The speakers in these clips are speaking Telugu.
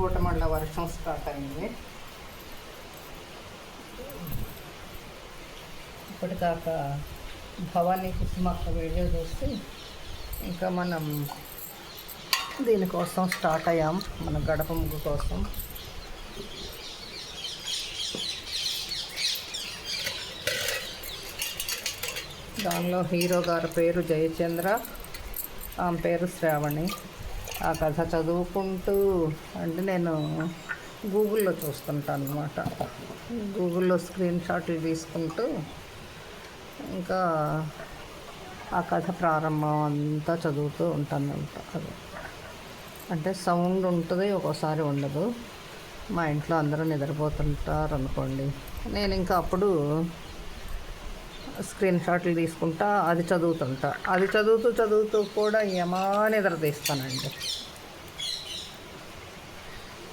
పూట మళ్ళీ వర్షం స్టార్ట్ అయింది. ఇప్పటిదాక భవానీ కుసుమక్క వీడియో చూసి ఇంకా మనం దీనికోసం స్టార్ట్ అయ్యాం, మన గడప ముగ్గు కోసం. దానిలో హీరో గారి పేరు జయచంద్ర, ఆమె పేరు శ్రావణి. ఆ కథ చదువుకుంటూ అంటే నేను గూగుల్లో చూస్తుంటాను అనమాట. గూగుల్లో స్క్రీన్ షాట్లు తీసుకుంటూ ఇంకా ఆ కథ ప్రారంభం అంతా చదువుతూ ఉంటానంట. అది అంటే సౌండ్ ఉంటుంది, ఒక్కోసారి ఉండదు. మా ఇంట్లో అందరూ నిద్రపోతుంటారు అనుకోండి, నేను ఇంకా అప్పుడు స్క్రీన్ షాట్లు తీసుకుంటా, అది చదువుతుంటా. అది చదువుతూ కూడా యమా నిద్ర తీస్తానండి.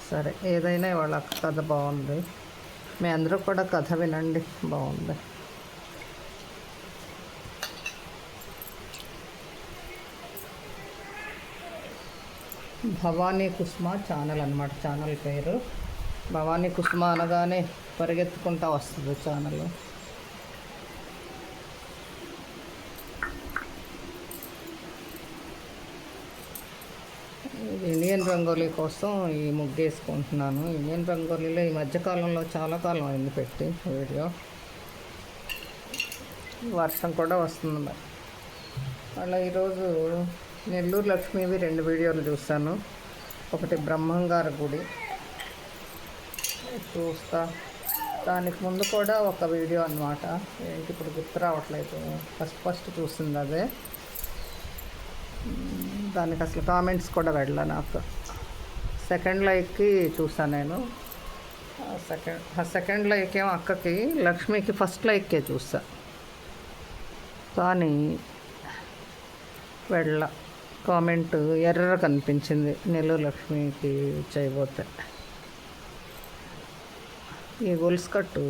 సరే, ఏదైనా ఇవాళ కథ బాగుంది. మీ అందరూ కూడా కథ వినండి, బాగుంది. భవానీ కుసుమ ఛానల్ అన్నమాట. ఛానల్ పేరు భవానీ కుసుమ అనగానే పరిగెత్తుకుంటా వస్తుంది ఛానల్. ఇండియన్ రంగోలీ కోసం ఈ ముగ్గు వేసుకుంటున్నాను. ఇండియన్ రంగోలీలో ఈ మధ్యకాలంలో చాలా కాలం అయింది పెట్టి వీడియో. వర్షం కూడా వస్తుంది మరి. అలా ఈరోజు నెల్లూరు లక్ష్మీవి 2 వీడియోలు చూస్తాను. ఒకటి బ్రహ్మంగారి గుడి చూస్తా, దానికి ముందు కూడా ఒక వీడియో అన్నమాట. ఏంటి ఇప్పుడు గుర్తు రావట్లేదు, ఫస్ట్ చూసింది అదే. దానికి అసలు కామెంట్స్ కూడా వెళ్ళా నాకు. సెకండ్ లైక్కి చూసాను నేను. సెకండ్ లైక్ ఏమో అక్కకి, లక్ష్మికి ఫస్ట్ లైక్కే చూసా, కానీ వెళ్ళ కామెంట్ ఎర్ర కనిపించింది నెల్లూరు లక్ష్మికి చేయబోతే. ఈ గొలుసు కట్టు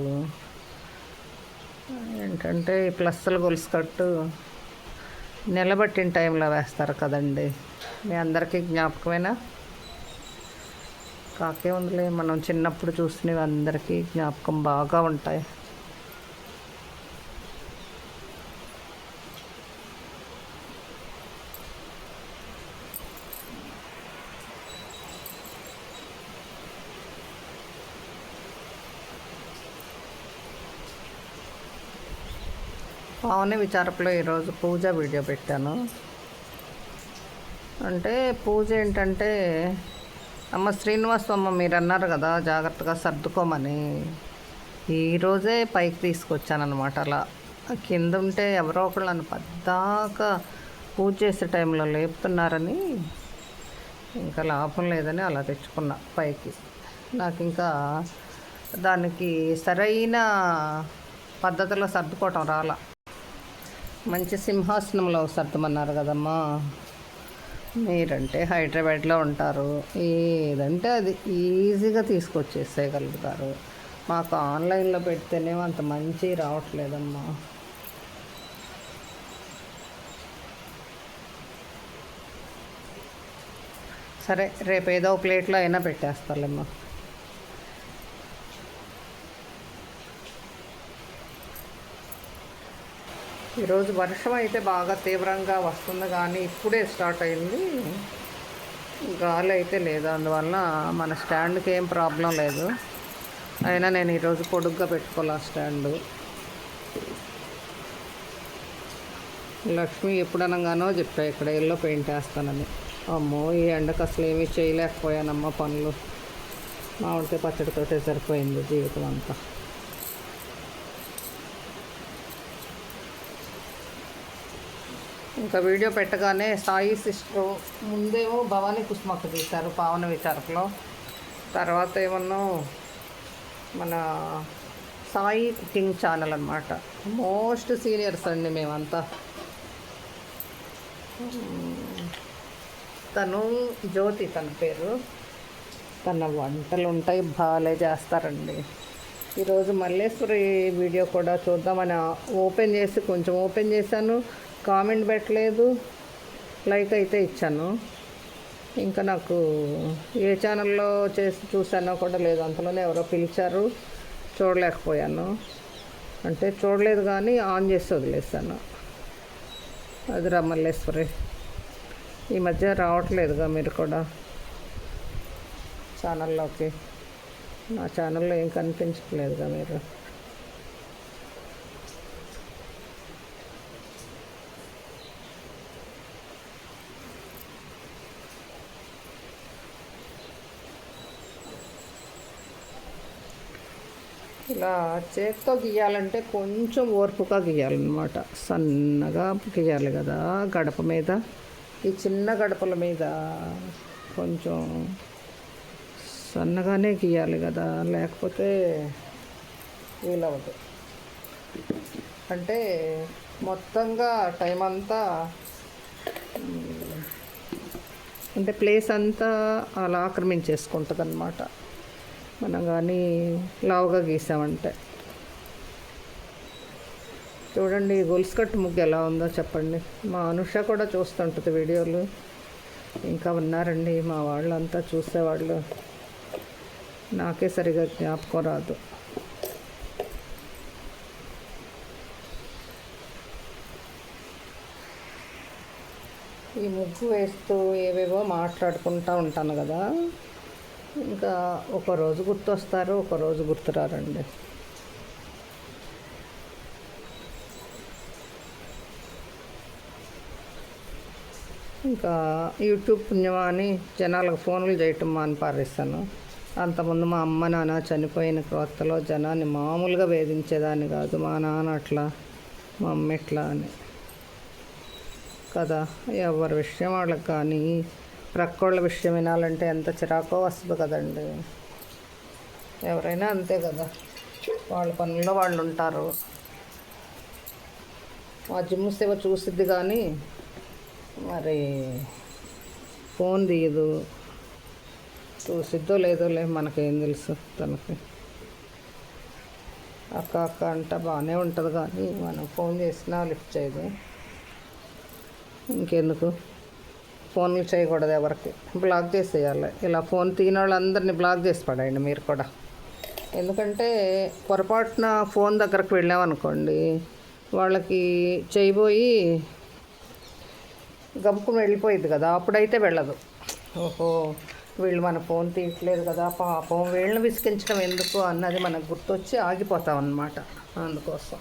ఏంటంటే ఈ ప్లస్ల గొలుసు కట్టు నిలబట్టిన టైంలో వేస్తారు కదండి, మీ అందరికీ జ్ఞాపకమేనా? కాకే ఉందిలే, మనం చిన్నప్పుడు చూసినవి అందరికీ జ్ఞాపకం బాగా ఉంటాయి. పావని విచారపులో ఈరోజు పూజ వీడియో పెట్టాను. అంటే పూజ ఏంటంటే, అమ్మ శ్రీనివాసమ్మ మీరు అన్నారు కదా జాగ్రత్తగా సర్దుకోమని, ఈరోజే పైకి తీసుకొచ్చానమాట. అలా కింద ఉంటే ఎవరో ఒకళ్ళు నన్ను పద్దాక పూజ చేసే టైంలో లేపుతున్నారని ఇంకా లాభం లేదని అలా తెచ్చుకున్నా పైకి. నాకు ఇంకా దానికి సరైన పద్ధతిలో సర్దుకోవటం రాలా. మంచి సింహాసనంలో సర్దమన్నారు కదమ్మా. మీరంటే హైదరాబాద్లో ఉంటారు, ఏదంటే అది ఈజీగా తీసుకొచ్చేసేయగలుగుతారు. మాకు ఆన్లైన్లో పెడితేనేమో అంత మంచి రావట్లేదమ్మా. సరే, రేపు ఏదో ప్లేట్లో అయినా పెట్టేస్తాలేమ్మా. ఈరోజు వర్షం అయితే బాగా తీవ్రంగా వస్తుంది, కానీ ఇప్పుడే స్టార్ట్ అయింది. గాలి అయితే లేదు, అందువల్ల మన స్టాండ్కి ఏం ప్రాబ్లం లేదు. అయినా నేను ఈరోజు పొడుగ్గా పెట్టుకోవాలి ఆ స్టాండు. లక్ష్మి ఎప్పుడనగానో చెప్పా ఇక్కడ ఎల్లో పెయింట్ వేస్తానని. అమ్మో, ఈ ఎండకు అసలు ఏమీ చేయలేకపోయానమ్మ పనులు. మామిడికాయ పచ్చడితోటే సరిపోయింది జీవితం అంతా. ఇంకా వీడియో పెట్టగానే సాయి సిస్టర్ ముందేమో భవానీ కుసుమక్క తీశారు పావన విచారకులో, తర్వాత ఏమన్నా మన సాయి కింగ్ ఛానల్ అనమాట. మోస్ట్ సీనియర్స్ అండి మేమంతా. తను జ్యోతి తన పేరు. తన వంటలు ఉంటాయి, బాగా చేస్తారండి. ఈరోజు మల్లేశ్వరి వీడియో కూడా చూద్దామని కొంచెం ఓపెన్ చేశాను. కామెంట్ పెట్టలేదు, లైక్ అయితే ఇచ్చాను. ఇంకా నాకు ఏ ఛానల్లో చేసి చూసానో కూడా లేదు, అంతలోనే ఎవరో పిలిచారు, చూడలేకపోయాను. అంటే చూడలేదు కానీ ఆన్ చేసి వదిలేసాను. అది రమల్లేశ్వరి. ఈ మధ్య రావట్లేదుగా మీరు కూడా ఛానల్లోకి. నా ఛానల్లో ఏం కనిపించట్లేదుగా మీరు. ఇలా చేతితో గీయాలంటే కొంచెం ఓర్పుగా గీయాలన్నమాట. సన్నగా గీయాలి కదా గడప మీద. ఈ చిన్న గడపల మీద కొంచెం సన్నగానే గీయాలి కదా, లేకపోతే వీలవదు. అంటే మొత్తంగా టైం అంతా అంటే ప్లేస్ అంతా అలా ఆక్రమించేసుకుంటుంది అన్నమాట మనం కానీ లావుగా గీసామంటే. చూడండి గొలుసు కట్టు ముగ్గు ఎలా ఉందో చెప్పండి. మా అనుష కూడా చూస్తుంటుంది వీడియోలు. ఇంకా ఉన్నారండి మా వాళ్ళంతా చూసేవాళ్ళు, నాకే సరిగా జ్ఞాపకం రాదు. ఈ ముగ్గు వేస్తూ ఏవేవో మాట్లాడుకుంటూ ఉంటాను కదా, ఇంకా ఒకరోజు గుర్తొస్తారు, ఒకరోజు గుర్తురారండి. ఇంకా యూట్యూబ్ పుణ్యమా అని జనాలకు ఫోన్లు చేయటం మాని పారేస్తాను. అంతకుముందు మా అమ్మ నాన్న చనిపోయిన కొత్తలో జనాన్ని మామూలుగా వేధించేదాన్ని కాదు. మా నాన్న అట్లా, మా అమ్మ ఎట్లా అని కదా. ఎవరి విషయం వాళ్ళకి కానీ ప్రక్కోళ్ళ విషయం వినాలంటే ఎంత చిరాకో వస్తుంది కదండి. ఎవరైనా అంతే కదా, వాళ్ళ పనుల్లో వాళ్ళు ఉంటారు. మా జిమ్ సేవ చూసిద్ది కానీ మరి ఫోన్ తీయదు. చూసిద్దో లేదోలే, మనకేం తెలుసు. తనకి అక్క అక్క అంట బాగానే ఉంటుంది కానీ మనం ఫోన్ చేసినా లిఫ్ట్ చేయదు. ఇంకెందుకు ఫోన్లు చేయకూడదు, ఎవరికి బ్లాక్ చేసేయాలి. ఇలా ఫోన్ తీయని వాళ్ళందరినీ బ్లాక్ చేసి పడేయండి మీరు కూడా. ఎందుకంటే పొరపాటున ఫోన్ దగ్గరకు వెళ్ళామనుకోండి, వాళ్ళకి చేయబోయి గబుక్కుని వెళ్ళిపోయింది కదా, అప్పుడైతే వెళ్ళదు. ఓహో వీళ్ళు మన ఫోన్ తీయట్లేదు కదా పాపం, వీళ్ళని విసిగించడం ఎందుకు అన్నది మనకు గుర్తొచ్చి ఆగిపోతాం అన్నమాట. అందుకోసం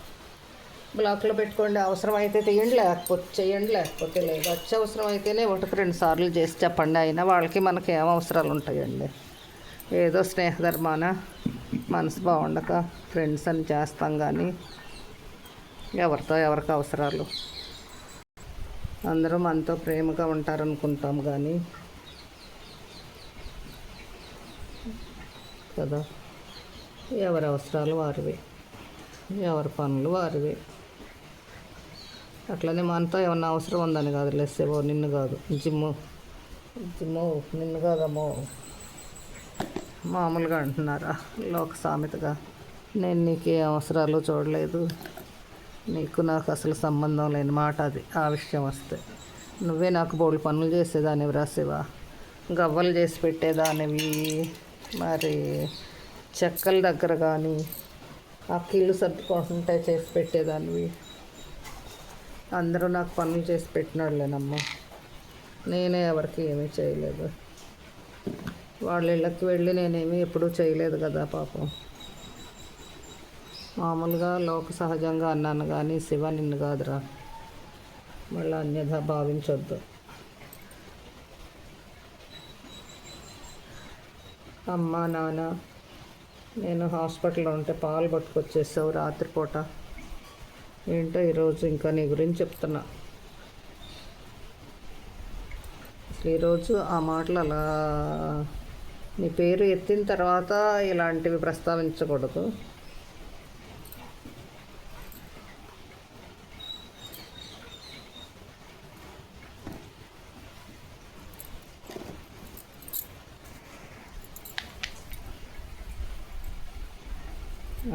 బ్లాక్లో పెట్టుకోండి. అవసరమైతే తీయండి, లేకపోతే చేయండి, లేకపోతే లేదు. అత్యవసరం అయితేనే 1-2 సార్లు చేసి చెప్పండి. అయినా వాళ్ళకి మనకి ఏం అవసరాలు ఉంటాయండి. ఏదో స్నేహధర్మాన మనసు బాగుండక ఫ్రెండ్స్ అని చేస్తాం కానీ ఎవరితో ఎవరికి అవసరాలు. అందరూ మనతో ప్రేమగా ఉంటారనుకుంటాం కానీ కదా, ఎవరి అవసరాలు వారివి, ఎవరి పనులు వారివి. అట్లనే మనతో ఏమన్నా అవసరం ఉందని కాదు, లేసేవో నిన్ను కాదు, జిమ్ము నిన్ను కాదమ్మో మామూలుగా అంటున్నారా లోక సామెతగా. నేను నీకు ఏ అవసరాలు చూడలేదు, నీకు నాకు అసలు సంబంధం లేని మాట అది. ఆ విషయం వస్తే నువ్వే నాకు బోళ్ళు పనులు చేసేదానివి రాసేవా, గవ్వలు చేసి పెట్టేదానివి, మరి చెక్కల దగ్గర కానీ ఆ కిళ్ళు సర్దుకుంటుంటే చేసి పెట్టేదానివి. అందరూ నాకు పనులు చేసి పెట్టినాడులేనమ్మా, నేనే ఎవరికి ఏమీ చేయలేదు. వాళ్ళ ఇళ్ళకి వెళ్ళి నేనేమీ ఎప్పుడూ చేయలేదు కదా పాపం. మామూలుగా లోక సహజంగా అన్నాను కానీ శివ నిన్ను కాదురా, మళ్ళీ అన్యథా భావించొద్దు. అమ్మ నాన్న నేను హాస్పిటల్లో ఉంటే పాలు పట్టుకొచ్చేసావు రాత్రిపూట. ఏంటో ఈరోజు ఇంకా నీ గురించి చెప్తున్నా. అసలు ఈరోజు ఆ మాటలు అలా నీ పేరు ఎత్తిన తర్వాత ఇలాంటివి ప్రస్తావించకూడదు.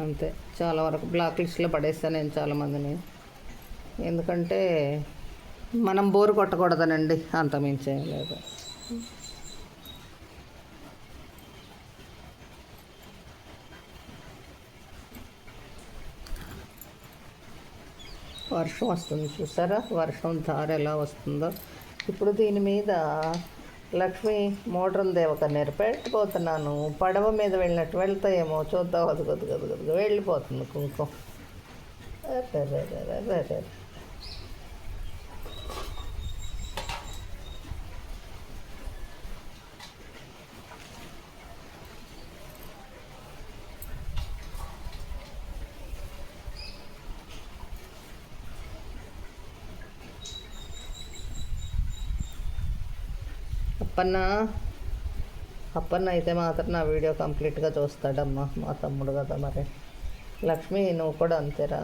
అంతే, చాలా వరకు బ్లాక్ లిస్ట్లో పడేస్తాను నేను చాలామందిని. ఎందుకంటే మనం బోరు కొట్టకూడదనండి, అంత మించేం లేదు. వర్షం వస్తుంది చూసారా, వర్షం ధార ఎలా వస్తుందో. ఇప్పుడు దీని మీద లక్ష్మి మోడ్రన్ దేవకన్నేరు పెట్టిపోతున్నాను. పడవ మీద వెళ్ళినట్టు వెళ్తాయేమో చూద్దాం. అది కొద్దిగా వెళ్ళిపోతుంది కుంకుమ. అరే అప్పన్న అయితే మాత్రం నా వీడియో కంప్లీట్గా చూస్తాడమ్మా, మా తమ్ముడు కదా. మరి లక్ష్మి నువ్వు కూడా అంతేరా.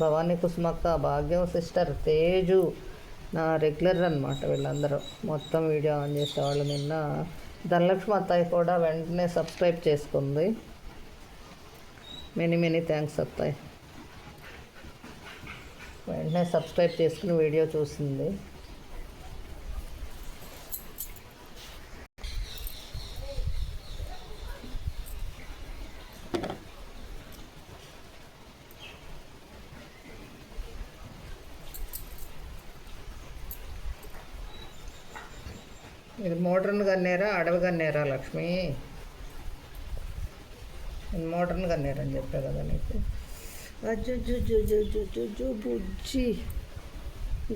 భవానీ కుసుమక్క, భాగ్యం సిస్టర్, తేజు నా రెగ్యులర్ అనమాట వీళ్ళందరూ. మొత్తం వీడియో ఆన్ చేసేవాళ్ళు. నిన్న ధనలక్ష్మి అత్తాయి కూడా వెంటనే సబ్స్క్రైబ్ చేసుకుంది. మెనీ థ్యాంక్స్ అత్తాయి. వెంటనే సబ్స్క్రైబ్ చేసుకుని వీడియో చూసింది. ఇది మోడ్రన్ గన్నేరా, అడవి గన్నేరా లక్ష్మి? నేను మోడ్రన్ గన్నేరా అని చెప్పా కదా నీకు. అజ్జు బుజ్జి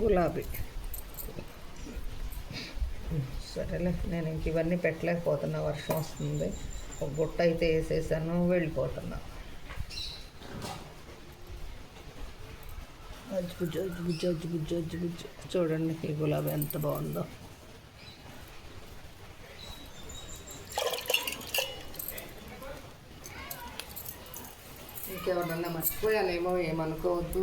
గులాబీ. సరేలే, నేను ఇంక ఇవన్నీ పెట్టలేకపోతున్నా, వర్షం వస్తుంది. ఒక గుట్ట అయితే వేసేసాను, వెళ్ళిపోతున్నా. అజ్జు చూడండి ఈ గులాబీ ఎంత బాగుందో. ఇంకెవరన్నా మర్చిపోయానేమో, ఏమనుకోవద్దు.